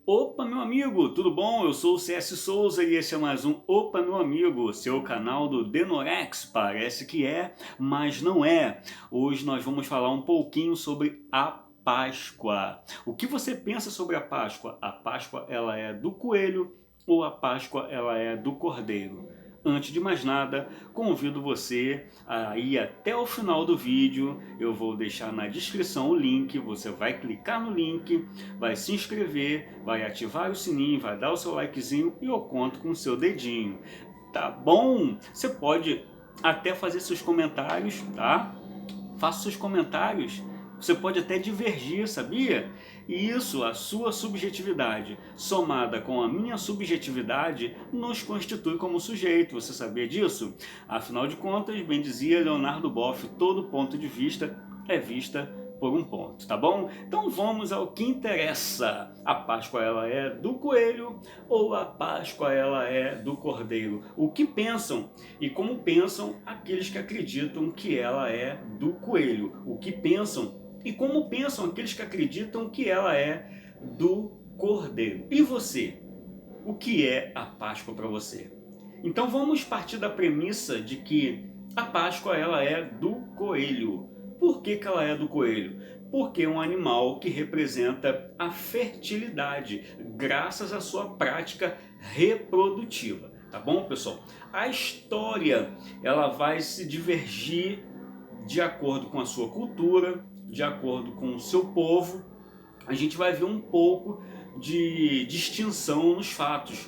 Opa, meu amigo, tudo bom? Eu sou o CS Souza e esse é mais um Opa, meu amigo, seu canal do Denorex. Parece que é, mas não é. Hoje nós vamos falar um pouquinho sobre a Páscoa. O que você pensa sobre a Páscoa? A Páscoa ela é do coelho ou a Páscoa ela é do cordeiro? Antes de mais nada, convido você a ir até o final do vídeo. Eu vou deixar na descrição o link, você vai clicar no link, vai se inscrever, vai ativar o sininho, vai dar o seu likezinho e eu conto com o seu dedinho. Tá bom? Você pode até fazer seus comentários, tá? Faça seus comentários. Você pode até divergir, sabia? E isso, a sua subjetividade, somada com a minha subjetividade, nos constitui como sujeito. Você sabia disso? Afinal de contas, bem dizia Leonardo Boff, todo ponto de vista é vista por um ponto, tá bom? Então vamos ao que interessa. A Páscoa ela é do coelho ou a Páscoa ela é do cordeiro? O que pensam e como pensam aqueles que acreditam que ela é do coelho? O que pensam e como pensam aqueles que acreditam que ela é do cordeiro? E você? O que é a Páscoa para você? Então vamos partir da premissa de que a Páscoa ela é do coelho. Por que ela é do coelho? Porque é um animal que representa a fertilidade, graças à sua prática reprodutiva. Tá bom, pessoal? A história ela vai se divergir de acordo com a sua cultura, de acordo com o seu povo. A gente vai ver um pouco de distinção nos fatos.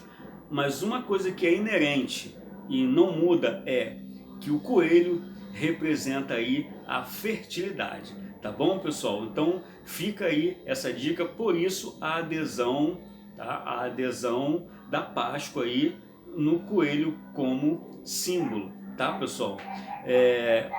Mas uma coisa que é inerente e não muda é que o coelho representa aí a fertilidade. Tá bom, pessoal? Então fica aí essa dica, por isso a adesão, tá? A adesão da Páscoa aí no coelho como símbolo, tá, pessoal?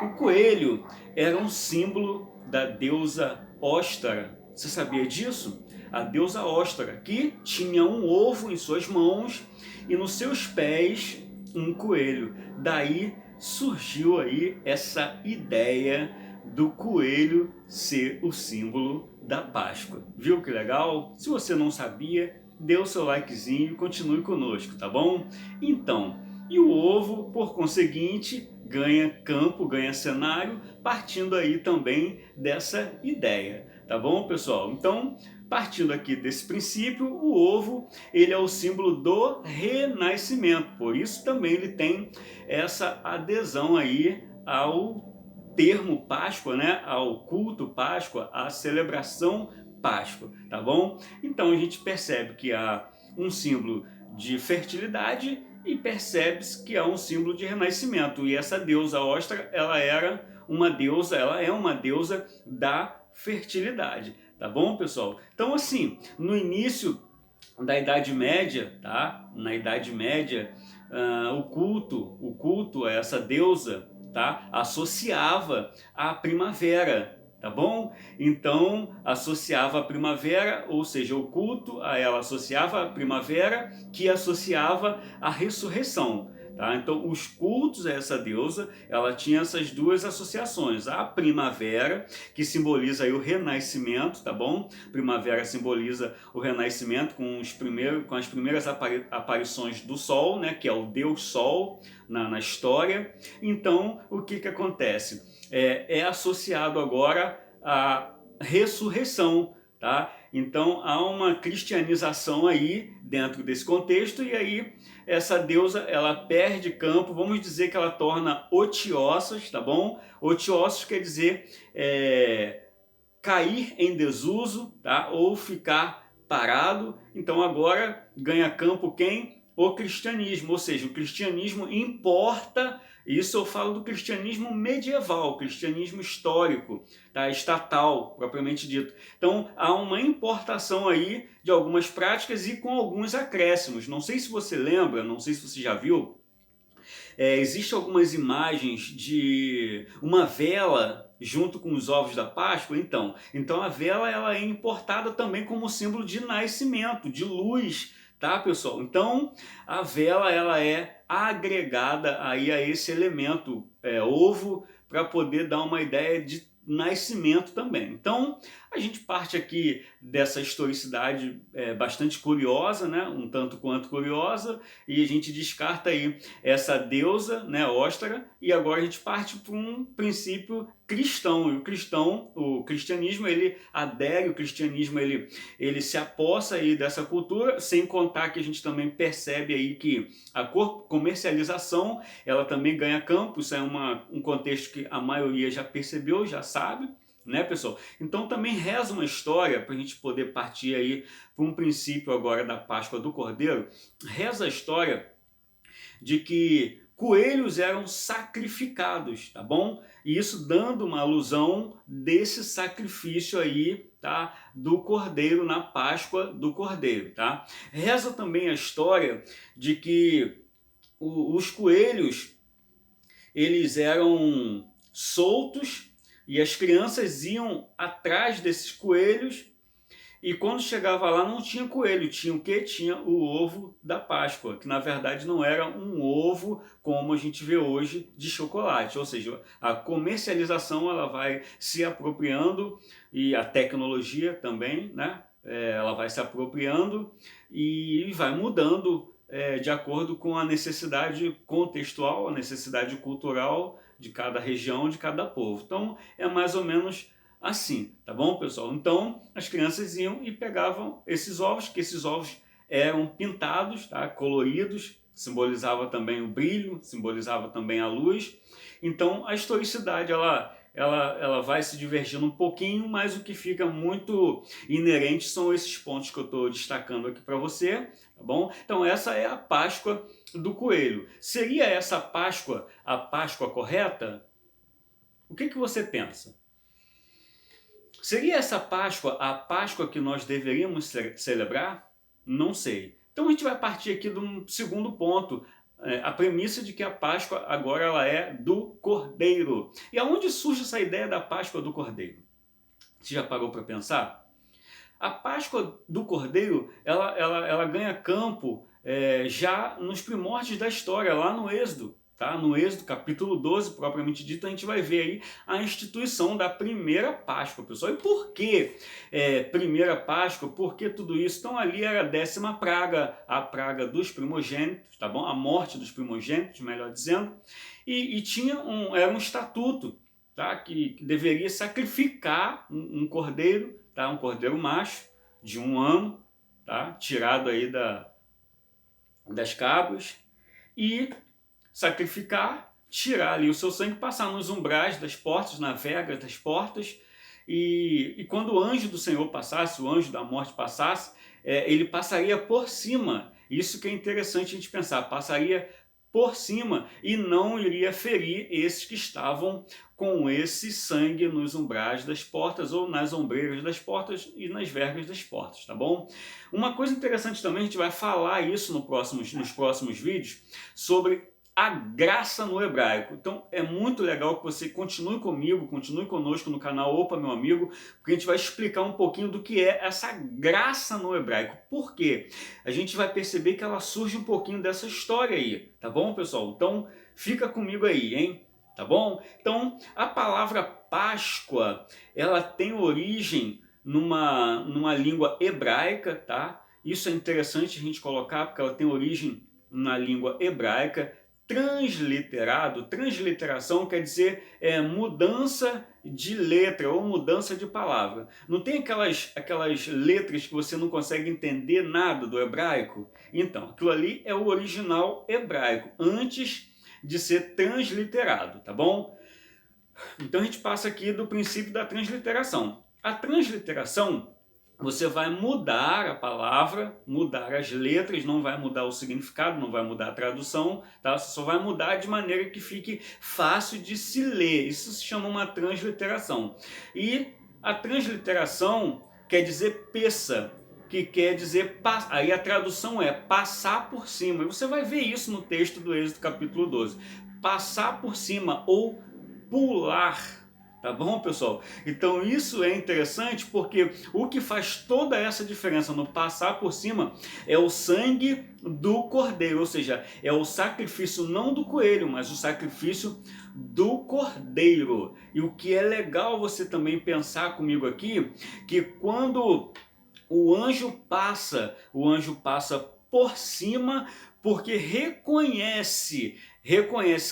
O coelho era um símbolo da deusa Óstara. Você sabia disso? A deusa Óstara, que tinha um ovo em suas mãos e nos seus pés um coelho. Daí surgiu aí essa ideia do coelho ser o símbolo da Páscoa. Viu que legal? Se você não sabia, dê o seu likezinho e continue conosco, tá bom? Então, e o ovo, por conseguinte, ganha campo, ganha cenário, partindo aí também dessa ideia, tá bom, pessoal? Então, partindo aqui desse princípio, o ovo ele é o símbolo do renascimento, por isso também ele tem essa adesão aí ao termo Páscoa, né? Ao culto Páscoa, à celebração Páscoa, tá bom? Então a gente percebe que há um símbolo de fertilidade e percebe-se que há um símbolo de renascimento. E essa deusa Ostra, ela é uma deusa da fertilidade, tá bom, pessoal? Então assim, no início da Idade Média, tá? Na Idade Média, o culto a essa deusa, tá? Associava a primavera, tá bom? Então associava a primavera, ou seja, o culto a ela associava a primavera, que associava a ressurreição. Tá? Então, os cultos a essa deusa, ela tinha essas duas associações. A primavera, que simboliza aí o renascimento, tá bom? Primavera simboliza o renascimento com as primeiras aparições do Sol, né? Que é o Deus Sol na história. Então, o que acontece? É associado agora à ressurreição, tá? Então há uma cristianização aí dentro desse contexto e aí essa deusa ela perde campo, vamos dizer que ela torna otiosos, tá bom? Otiosos quer dizer cair em desuso, tá? Ou ficar parado. Então agora ganha campo quem? O cristianismo, ou seja, o cristianismo importa, isso eu falo do cristianismo medieval, cristianismo histórico, tá? Estatal, propriamente dito. Então há uma importação aí de algumas práticas e com alguns acréscimos. Não sei se você lembra, não sei se você já viu, existem algumas imagens de uma vela junto com os ovos da Páscoa. Então a vela ela é importada também como símbolo de nascimento, de luz, tá, pessoal? Então a vela ela é agregada aí a esse elemento ovo para poder dar uma ideia de nascimento também. Então A gente parte aqui dessa historicidade bastante curiosa, né? Um tanto quanto curiosa, e a gente descarta aí essa deusa, né, Óstara, e agora a gente parte para um princípio cristão. E o cristianismo, ele adere, o cristianismo, ele se apossa aí dessa cultura, sem contar que a gente também percebe aí que a comercialização, ela também ganha campo. Isso é um contexto que a maioria já percebeu, já sabe, né, pessoal? Então também reza uma história para a gente poder partir aí para um princípio agora da Páscoa do Cordeiro. Reza a história de que coelhos eram sacrificados, tá bom? E isso dando uma alusão desse sacrifício aí, tá? Do cordeiro na Páscoa do Cordeiro, tá? Reza também a história de que os coelhos, eles eram soltos e as crianças iam atrás desses coelhos, e quando chegava lá não tinha coelho, tinha o quê? Tinha o ovo da Páscoa, que na verdade não era um ovo como a gente vê hoje de chocolate. Ou seja, a comercialização, ela vai se apropriando, e a tecnologia também, né? Ela vai se apropriando e vai mudando de acordo com a necessidade contextual, a necessidade cultural de cada região, de cada povo. Então é mais ou menos assim, tá bom, pessoal? Então as crianças iam e pegavam esses ovos, que esses ovos eram pintados, tá? Coloridos, simbolizava também o brilho, simbolizava também a luz. Então a historicidade, ela vai se divergindo um pouquinho, mas o que fica muito inerente são esses pontos que eu estou destacando aqui para você, tá bom? Então essa é a Páscoa do Coelho. Seria essa Páscoa a Páscoa correta? O que você pensa? Seria essa Páscoa a Páscoa que nós deveríamos celebrar? Não sei. Então a gente vai partir aqui de um segundo ponto, a premissa de que a Páscoa agora ela é do Cordeiro. E aonde surge essa ideia da Páscoa do Cordeiro? Você já parou para pensar? A Páscoa do Cordeiro, ela ganha campo já nos primórdios da história, lá no Êxodo. Tá? No Êxodo, capítulo 12, propriamente dito, a gente vai ver aí a instituição da primeira Páscoa, pessoal. E por que primeira Páscoa? Por que tudo isso? Então ali era a 10ª praga, a praga dos primogênitos, tá bom? A morte dos primogênitos, melhor dizendo. E tinha era um estatuto, tá? Que deveria sacrificar um cordeiro, tá? Um cordeiro macho de 1 ano, tá? Tirado aí das cabras, e sacrificar, tirar ali o seu sangue, passar nos umbrais das portas, na vega das portas, e quando o anjo do Senhor passasse, o anjo da morte passasse, ele passaria por cima. Isso que é interessante a gente pensar, passaria por cima e não iria ferir esses que estavam com esse sangue nos umbrais das portas, ou nas ombreiras das portas e nas vergas das portas, tá bom? Uma coisa interessante também, a gente vai falar isso nos próximos vídeos, sobre a graça no hebraico. Então é muito legal que você continue comigo, continue conosco no canal Opa Meu Amigo, porque a gente vai explicar um pouquinho do que é essa graça no hebraico. Por quê? A gente vai perceber que ela surge um pouquinho dessa história aí, tá bom, pessoal? Então fica comigo aí, hein? Tá bom? Então a palavra Páscoa, ela tem origem numa língua hebraica, tá? Isso é interessante a gente colocar, porque ela tem origem na língua hebraica. Transliteração quer dizer mudança de letra ou mudança de palavra. Não tem aquelas letras que você não consegue entender nada do hebraico? Então, aquilo ali é o original hebraico, antes de ser transliterado, tá bom? Então a gente passa aqui do princípio da transliteração. A transliteração, você vai mudar a palavra, mudar as letras, não vai mudar o significado, não vai mudar a tradução, tá? Você só vai mudar de maneira que fique fácil de se ler. Isso se chama uma transliteração. E a transliteração quer dizer peça, que quer dizer, aí a tradução é passar por cima. E você vai ver isso no texto do Êxodo capítulo 12. Passar por cima ou pular, Tá bom, pessoal? Então isso é interessante porque o que faz toda essa diferença no passar por cima é o sangue do cordeiro, ou seja, é o sacrifício não do coelho, mas o sacrifício do cordeiro. E o que é legal você também pensar comigo aqui, que quando o anjo passa por cima porque reconhece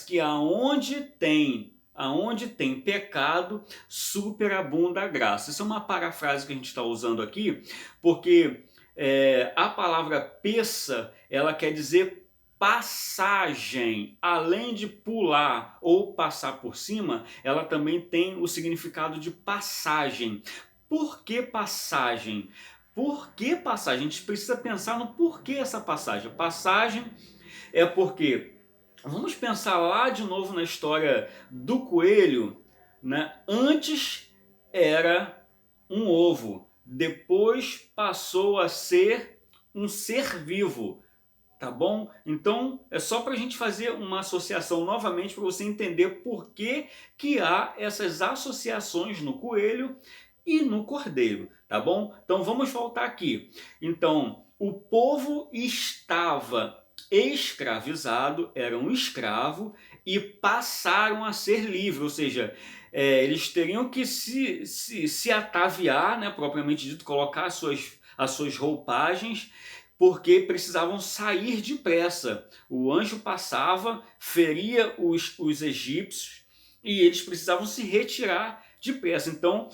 que aonde tem pecado, superabunda a graça. Isso é uma parafrase que a gente está usando aqui, porque a palavra peça, ela quer dizer passagem. Além de pular ou passar por cima, ela também tem o significado de passagem. Por que passagem? Por que passagem? A gente precisa pensar no porquê essa passagem. Passagem é porque, vamos pensar lá de novo na história do coelho, né? Antes era um ovo, depois passou a ser um ser vivo, tá bom? Então é só para a gente fazer uma associação novamente para você entender por que que há essas associações no coelho e no cordeiro, tá bom? Então vamos voltar aqui. Então o povo estava escravizado, era um escravo e passaram a ser livres, ou seja, eles teriam que se ataviar, né, propriamente dito, colocar as suas roupagens, porque precisavam sair depressa. O anjo passava, feria os egípcios e eles precisavam se retirar depressa. Então,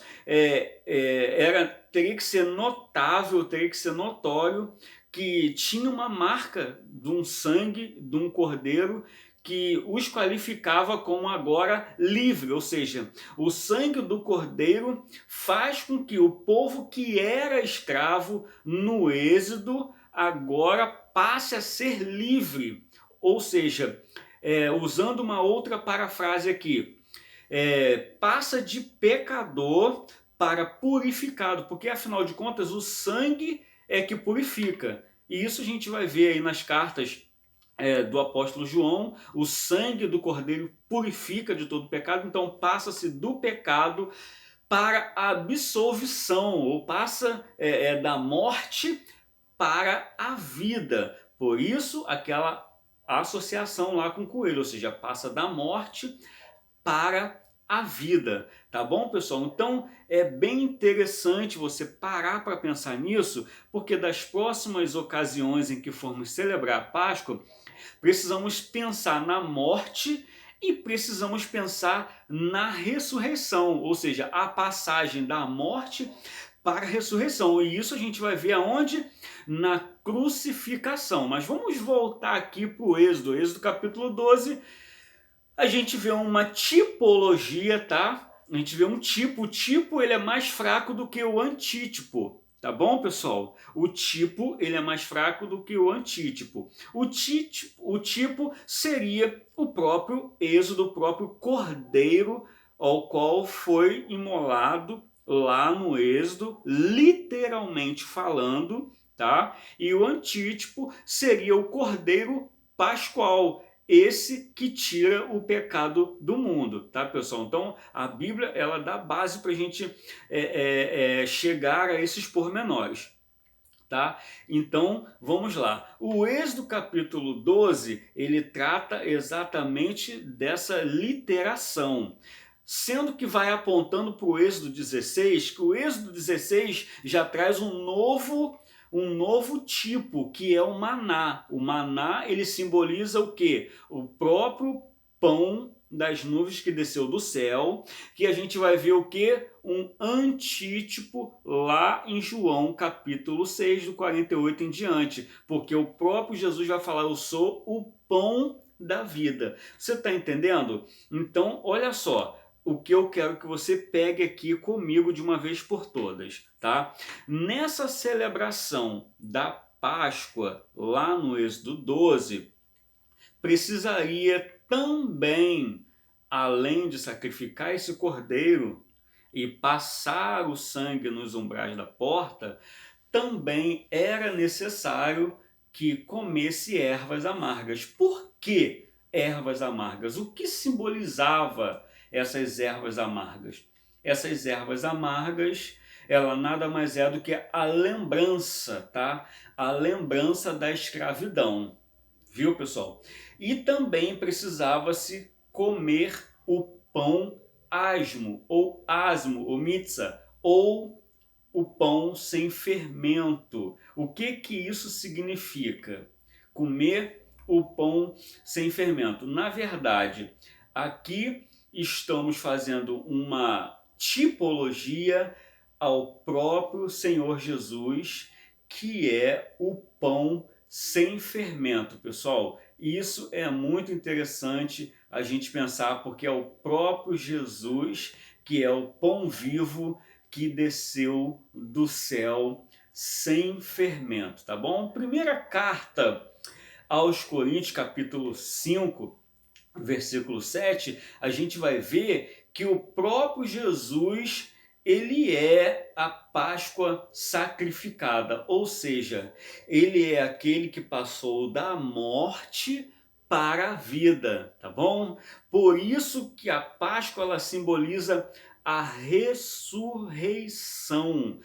teria que ser notável, teria que ser notório que tinha uma marca de um sangue, de um cordeiro, que os qualificava como agora livre, ou seja, o sangue do cordeiro faz com que o povo que era escravo no Êxodo agora passe a ser livre, ou seja, usando uma outra parafrase aqui, passa de pecador para purificado, porque afinal de contas o sangue é que purifica. E isso a gente vai ver aí nas cartas do apóstolo João, o sangue do cordeiro purifica de todo pecado, então passa-se do pecado para a absolvição, ou passa da morte para a vida. Por isso aquela associação lá com o coelho, ou seja, passa da morte para a vida, tá bom, pessoal? Então é bem interessante você parar para pensar nisso, porque das próximas ocasiões em que formos celebrar a Páscoa, precisamos pensar na morte e precisamos pensar na ressurreição, ou seja, a passagem da morte para a ressurreição. E isso a gente vai ver aonde? Na crucificação. Mas vamos voltar aqui para o Êxodo capítulo 12. A gente vê uma tipologia, tá? A gente vê um tipo. O tipo ele é mais fraco do que o antítipo. Tá bom, pessoal? O tipo ele é mais fraco do que o antítipo. O tipo seria o próprio êxodo, o próprio cordeiro ao qual foi imolado lá no êxodo, literalmente falando, tá? E o antítipo seria o cordeiro pascual, esse que tira o pecado do mundo, tá, pessoal? Então a Bíblia ela dá base para a gente chegar a esses pormenores, tá? Então vamos lá. O Êxodo capítulo 12 ele trata exatamente dessa literação, sendo que vai apontando para o Êxodo 16, que o Êxodo 16 já traz um novo tipo, que é o maná. O maná, ele simboliza o quê? O próprio pão das nuvens que desceu do céu, que a gente vai ver o quê? Um antítipo lá em João capítulo 6, do 48 em diante, porque o próprio Jesus vai falar, eu sou o pão da vida. Você está entendendo? Então, olha só, o que eu quero que você pegue aqui comigo de uma vez por todas, tá? Nessa celebração da Páscoa, lá no Êxodo 12, precisaria também, além de sacrificar esse cordeiro e passar o sangue nos umbrais da porta, também era necessário que comesse ervas amargas. Por que ervas amargas? O que simbolizava essas ervas amargas? Essas ervas amargas, ela nada mais é do que a lembrança, tá? A lembrança da escravidão, viu, pessoal? E também precisava-se comer o pão asmo, ou mitza, ou o pão sem fermento. O que que isso significa? Comer o pão sem fermento. Na verdade, aqui estamos fazendo uma tipologia ao próprio Senhor Jesus, que é o pão sem fermento, pessoal. Isso é muito interessante a gente pensar, porque é o próprio Jesus que é o pão vivo que desceu do céu sem fermento, tá bom? Primeira carta aos Coríntios, capítulo 5, versículo 7, a gente vai ver que o próprio Jesus, ele é a Páscoa sacrificada, ou seja, ele é aquele que passou da morte para a vida, tá bom? Por isso que a Páscoa ela simboliza a ressurreição.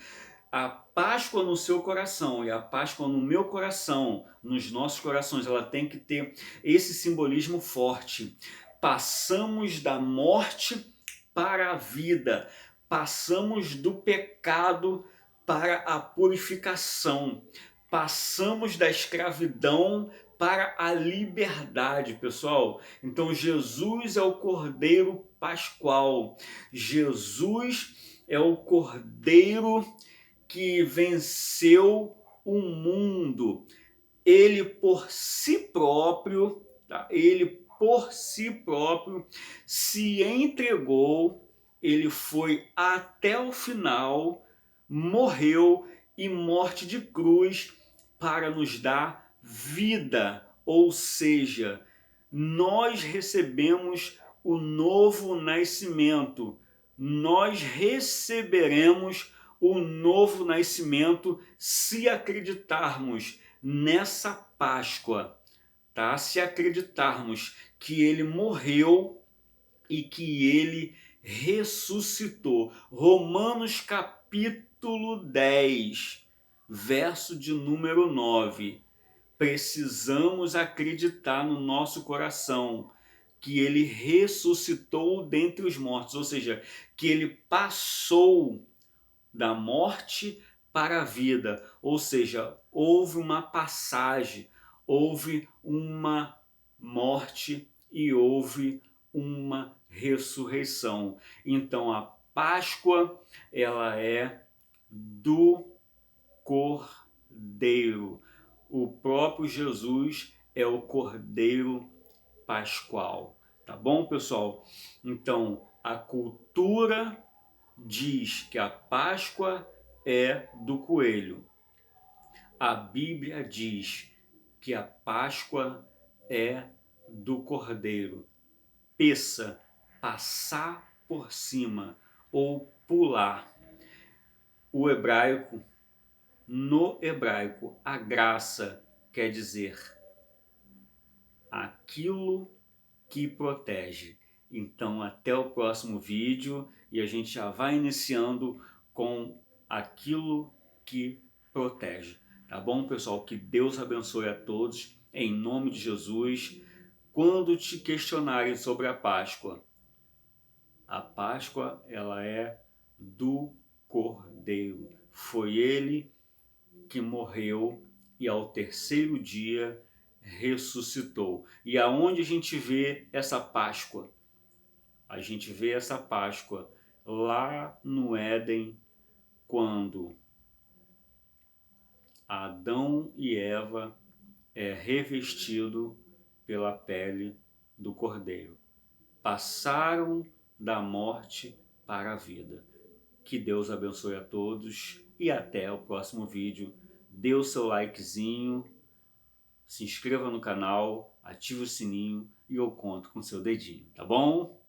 A Páscoa no seu coração e a Páscoa no meu coração, nos nossos corações, ela tem que ter esse simbolismo forte. Passamos da morte para a vida, passamos do pecado para a purificação, passamos da escravidão para a liberdade, pessoal. Então Jesus é o Cordeiro Pascual. Jesus é o Cordeiro que venceu o mundo. Ele por si próprio, tá? Ele por si próprio se entregou, ele foi até o final, morreu e morte de cruz para nos dar vida. Ou seja, nós recebemos o novo nascimento, nós receberemos o novo nascimento se acreditarmos nessa Páscoa, tá? Se acreditarmos que ele morreu e que ele ressuscitou. Romanos capítulo 10, verso de número 9. Precisamos acreditar no nosso coração que ele ressuscitou dentre os mortos, ou seja, que ele passou da morte para a vida, ou seja, houve uma passagem, houve uma morte e houve uma ressurreição. Então a Páscoa ela é do Cordeiro. O próprio Jesus é o Cordeiro Pascual, tá bom, pessoal? Então a cultura diz que a Páscoa é do coelho. A Bíblia diz que a Páscoa é do cordeiro. Peça, passar por cima ou pular. O hebraico, no hebraico, a graça quer dizer aquilo que protege. Então até o próximo vídeo e a gente já vai iniciando com aquilo que protege. Tá bom, pessoal? Que Deus abençoe a todos, em nome de Jesus. Quando te questionarem sobre a Páscoa ela é do Cordeiro. Foi ele que morreu e ao terceiro dia ressuscitou. E aonde a gente vê essa Páscoa? A gente vê essa Páscoa lá no Éden, quando Adão e Eva é revestido pela pele do Cordeiro. Passaram da morte para a vida. Que Deus abençoe a todos e até o próximo vídeo. Dê o seu likezinho, se inscreva no canal, ative o sininho e eu conto com seu dedinho, tá bom?